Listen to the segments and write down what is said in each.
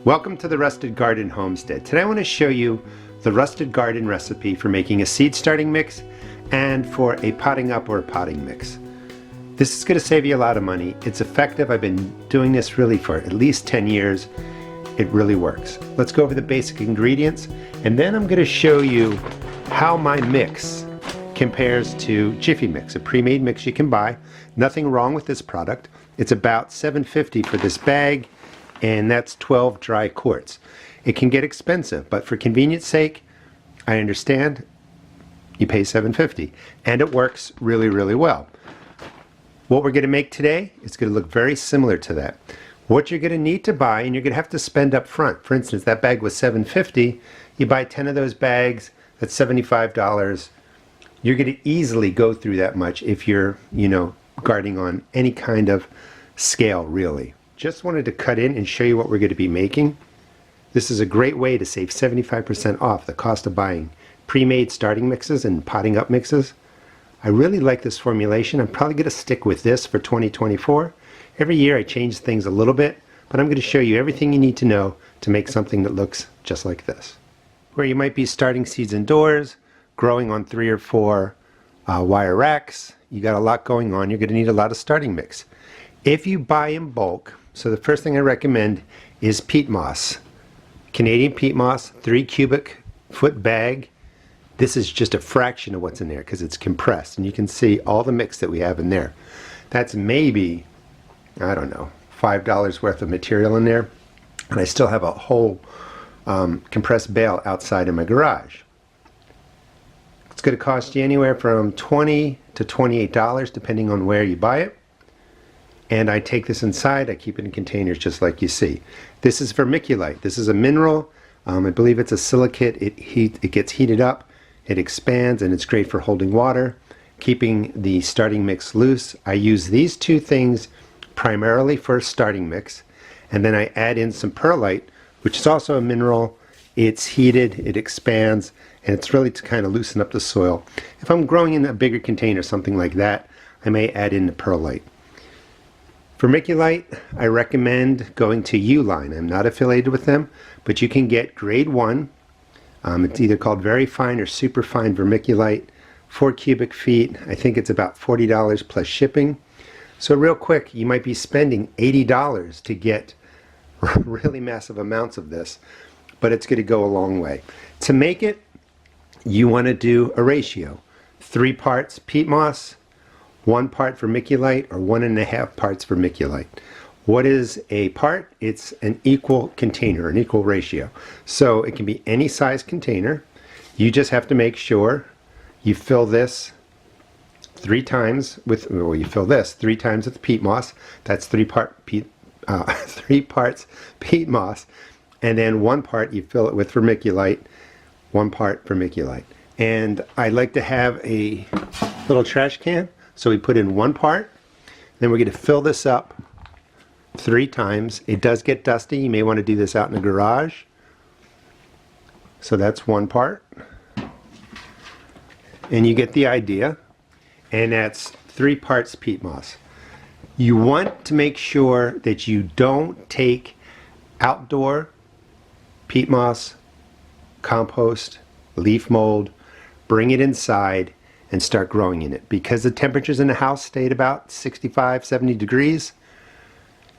Welcome to the Rusted Garden Homestead. Today I want to show you the Rusted Garden recipe for making a seed starting mix and for a potting up or a potting mix. This is going to save you a lot of money. It's effective. I've been doing this really for at least 10 years. It really works. Let's go over the basic ingredients and then I'm going to show you how my mix compares to Jiffy Mix, a pre-made mix you can buy. Nothing wrong with this product. It's about $7.50 for this bag, and that's 12 dry quarts. It can get expensive, but for convenience sake, I understand you pay $7.50, and it works really, really well. What we're going to make today is going to look very similar to that. What you're going to need to buy, and you're going to have to spend up front. For instance, that bag was $7.50. You buy 10 of those bags, that's $75. You're going to easily go through that much if you're, gardening on any kind of scale, really. Just wanted to cut in and show you what we're going to be making. This is a great way to save 75% off the cost of buying pre-made starting mixes and potting up mixes. I really like this formulation. I'm probably going to stick with this for 2024. Every year I change things a little bit, but I'm going to show you everything you need to know to make something that looks just like this. Where you might be starting seeds indoors, growing on 3 or 4 wire racks, you got a lot going on, you're going to need a lot of starting mix. If you buy in bulk, so the first thing I recommend is peat moss. Canadian peat moss, 3 cubic foot bag. This is just a fraction of what's in there because it's compressed, and you can see all the mix that we have in there. That's maybe, I don't know, $5 worth of material in there, and I still have a whole compressed bale outside in my garage. It's going to cost you anywhere from $20 to $28 depending on where you buy it. And I take this inside, I keep it in containers just like you see. This is vermiculite. This is a mineral. I believe it's a silicate. It gets heated up, it expands, and it's great for holding water, keeping the starting mix loose. I use these two things primarily for a starting mix, and then I add in some perlite, which is also a mineral. It's heated, it expands, and it's really to kind of loosen up the soil. If I'm growing in a bigger container, something like that, I may add in the perlite. Vermiculite, I recommend going to Uline. I'm not affiliated with them, but you can get grade 1. It's either called very fine or super fine vermiculite, 4 cubic feet. I think it's about $40 plus shipping. So real quick, you might be spending $80 to get really massive amounts of this, but it's going to go a long way. To make it, you want to do a ratio. 3 parts peat moss, 1 part vermiculite, or 1.5 parts vermiculite. What is a part? It's an equal container, an equal ratio. So it can be any size container. You just have to make sure you fill this 3 times with, well, you fill this 3 times with peat moss. That's 3 parts peat moss, and then 1 part you fill it with vermiculite, 1 part vermiculite. And I like to have a little trash can. So we put in 1 part, then we're going to fill this up 3 times. It does get dusty. You may want to do this out in the garage. So that's 1 part. And you get the idea. And that's 3 parts peat moss. You want to make sure that you don't take outdoor peat moss, compost, leaf mold, bring it inside, and start growing in it. Because the temperatures in the house stay at about 65, 70 degrees,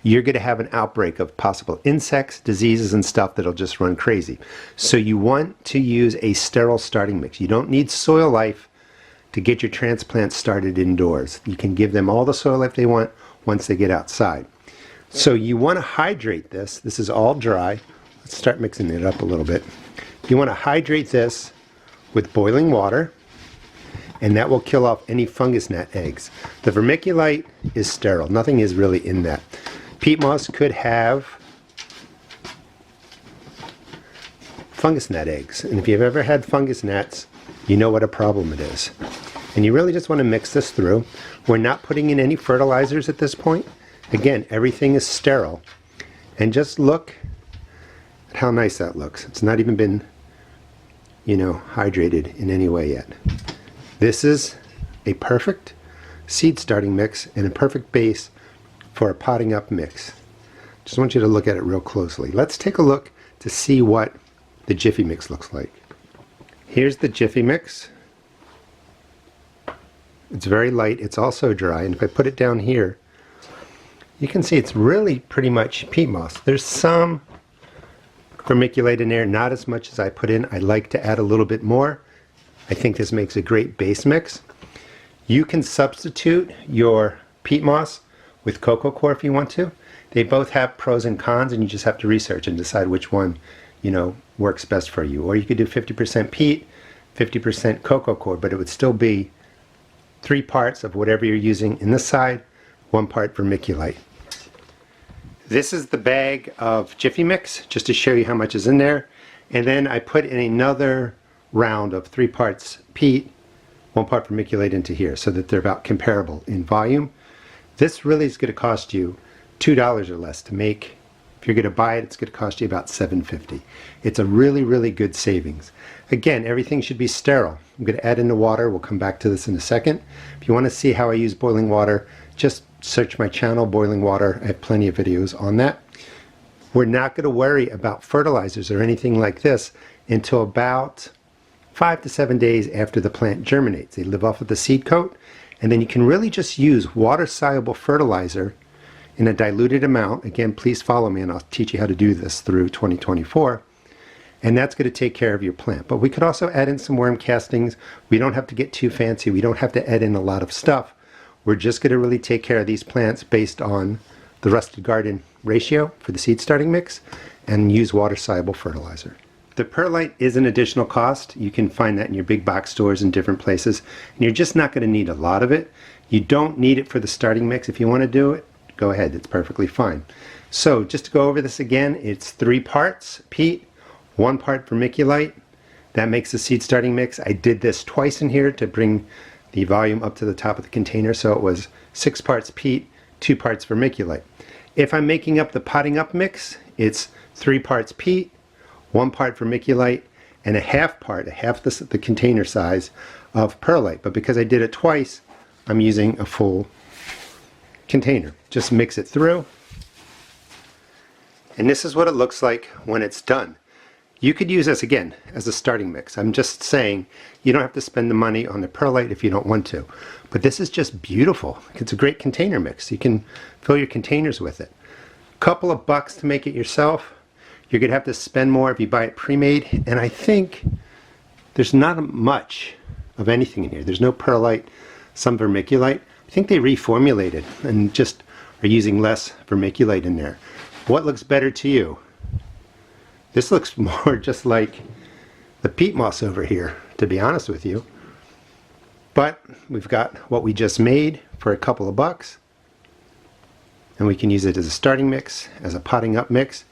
you're going to have an outbreak of possible insects, diseases, and stuff that'll just run crazy. So you want to use a sterile starting mix. You don't need soil life to get your transplants started indoors. You can give them all the soil life they want once they get outside. So you want to hydrate this. This is all dry. Let's start mixing it up a little bit. You want to hydrate this with boiling water, and that will kill off any fungus gnat eggs. The vermiculite is sterile. Nothing is really in that. Peat moss could have fungus gnat eggs, and if you've ever had fungus gnats, you know what a problem it is. And you really just want to mix this through. We're not putting in any fertilizers at this point. Again, everything is sterile. And just look at how nice that looks. It's not even been, hydrated in any way yet. This is a perfect seed starting mix and a perfect base for a potting up mix. Just want you to look at it real closely. Let's take a look to see what the Jiffy Mix looks like. Here's the Jiffy Mix. It's very light. It's also dry. And if I put it down here, you can see it's really pretty much peat moss. There's some vermiculite in there, not as much as I put in. I like to add a little bit more. I think this makes a great base mix. You can substitute your peat moss with coco coir if you want to. They both have pros and cons, and you just have to research and decide which one, you know, works best for you. Or you could do 50% peat, 50% coco coir, but it would still be 3 parts of whatever you're using in the side, 1 part vermiculite. This is the bag of Jiffy Mix, just to show you how much is in there. And then I put in another round of 3 parts peat, 1 part vermiculite into here, so that they're about comparable in volume. This really is going to cost you $2 or less to make. If you're going to buy it, it's going to cost you about $7.50. It's a really, really good savings. Again, everything should be sterile. I'm going to add in the water. We'll come back to this in a second. If you want to see how I use boiling water, just search my channel, Boiling Water. I have plenty of videos on that. We're not going to worry about fertilizers or anything like this until about 5 to 7 days after the plant germinates. They live off of the seed coat, and then you can really just use water-soluble fertilizer in a diluted amount. Again, please follow me and I'll teach you how to do this through 2024. And that's going to take care of your plant. But we could also add in some worm castings. We don't have to get too fancy. We don't have to add in a lot of stuff. We're just going to really take care of these plants based on the rusted garden ratio for the seed starting mix and use water-soluble fertilizer. The perlite is an additional cost. You can find that in your big box stores in different places. And you're just not going to need a lot of it. You don't need it for the starting mix. If you want to do it, go ahead. It's perfectly fine. So just to go over this again, it's 3 parts peat, 1 part vermiculite. That makes the seed starting mix. I did this twice in here to bring the volume up to the top of the container, so it was 6 parts peat, 2 parts vermiculite. If I'm making up the potting up mix, it's 3 parts peat, 1 part vermiculite, and half the container size of perlite. But because I did it twice, I'm using a full container. Just mix it through. And this is what it looks like when it's done. You could use this again as a starting mix. I'm just saying you don't have to spend the money on the perlite if you don't want to. But this is just beautiful. It's a great container mix. You can fill your containers with it. A couple of bucks to make it yourself. You're going to have to spend more if you buy it pre-made. And I think there's not much of anything in here. There's no perlite, some vermiculite. I think they reformulated and just are using less vermiculite in there. What looks better to you? This looks more just like the peat moss over here, to be honest with you. But we've got what we just made for a couple of bucks. And we can use it as a starting mix, as a potting up mix,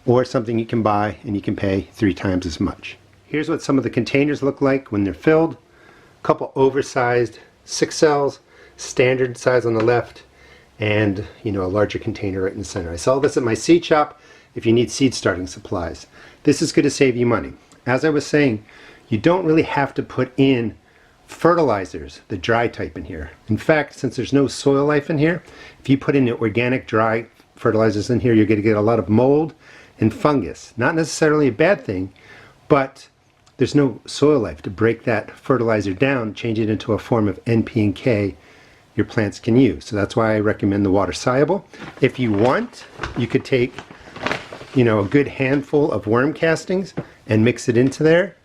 or something you can buy and you can pay 3 times as much. Here's what some of the containers look like when they're filled. A couple oversized 6 cells, standard size on the left, and a larger container right in the center. I sell this at my seed shop if you need seed starting supplies. This is going to save you money. As I was saying, you don't really have to put in fertilizers, the dry type in here. In fact, since there's no soil life in here, if you put in the organic dry fertilizers in here, you're going to get a lot of mold and fungus. Not necessarily a bad thing, but there's no soil life to break that fertilizer down, change it into a form of NP and K your plants can use. So that's why I recommend the water soluble. If you want, you could take a good handful of worm castings and mix it into there,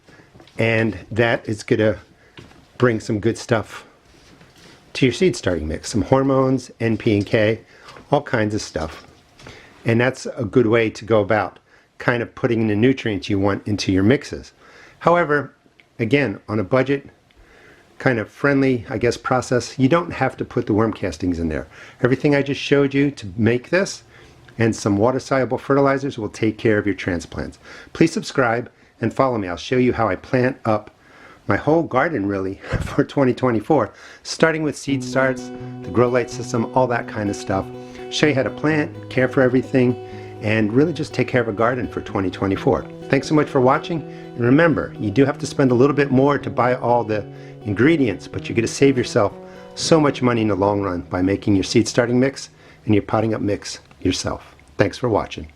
and that is going to bring some good stuff to your seed starting mix. Some hormones, NP and K, all kinds of stuff. And that's a good way to go about kind of putting the nutrients you want into your mixes. However, again, on a budget, kind of friendly, I guess, process, you don't have to put the worm castings in there. Everything I just showed you to make this and some water-soluble fertilizers will take care of your transplants. Please subscribe and follow me. I'll show you how I plant up my whole garden really for 2024, starting with seed starts, the grow light system, all that kind of stuff. Show you how to plant, care for everything, and really just take care of a garden for 2024. Thanks so much for watching, and remember, you do have to spend a little bit more to buy all the ingredients, but you're going to save yourself so much money in the long run by making your seed starting mix and your potting up mix yourself. Thanks for watching.